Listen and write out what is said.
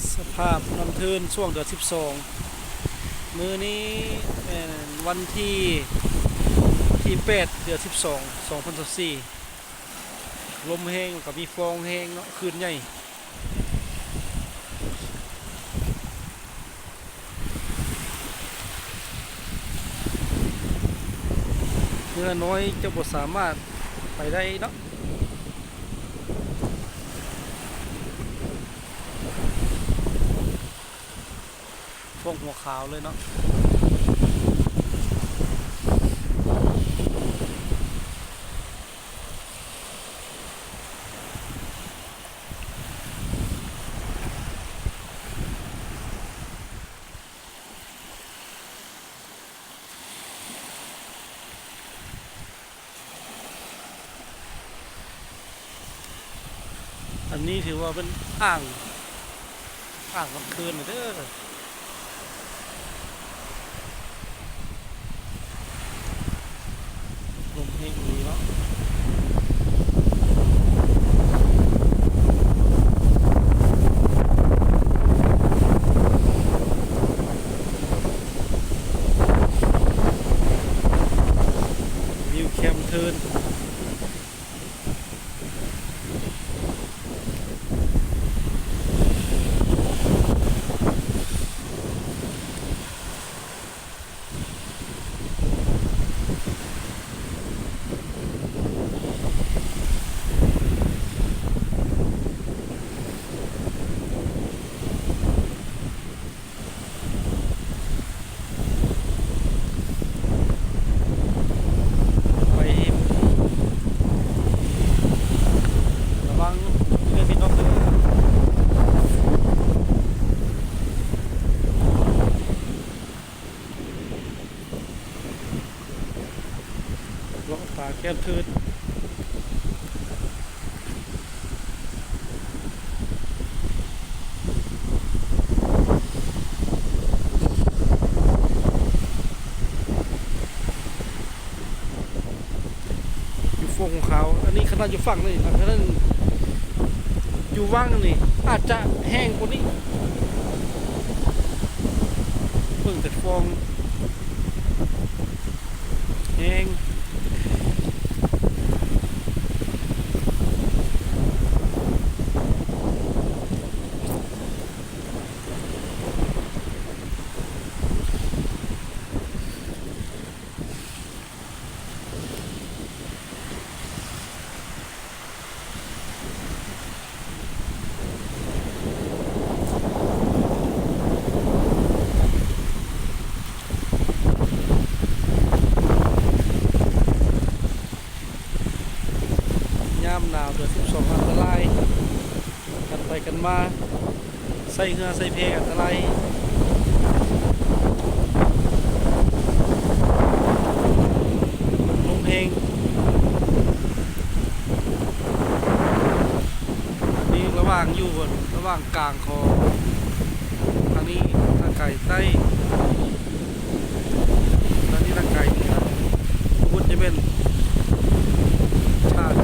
สภาพน้ำทืนช่วงเดือน12มื้อนี้วันที่8เดือน12 2024ลมแห้งกับมีฟองแห้งเนาะคืนใหญ่เมื่อน้อยจะบ่สามารถไปได้เนาะฟองหัวขาวเลยเนาะอันนี้ถือว่าเป็นอ่างกลางคืนเด้อลมแห้งดีเนาะวิวแคมเทิร์นไประวังเพื่อนพี่น้องเลยเลาะป่าแคมเทิร์นอยู่ฟงของเขาอันนี้ขนาดอยู่ฝั่งนี่ขนาดอยู่ว่างนี่อาจจะแห้งกว่านี้เพิ่งแต่ฟองแห้งยามหนาวเดือน12อันตรายกันไปกันมาใส่เหือใส่เพอันตรายลมแห้งนี่ระหว่างอยู่ระหว่างกลางคอทางนี้ทางไก่ใต้ทางนี้ทางไก่เหนือพุทธจะเป็นชาติ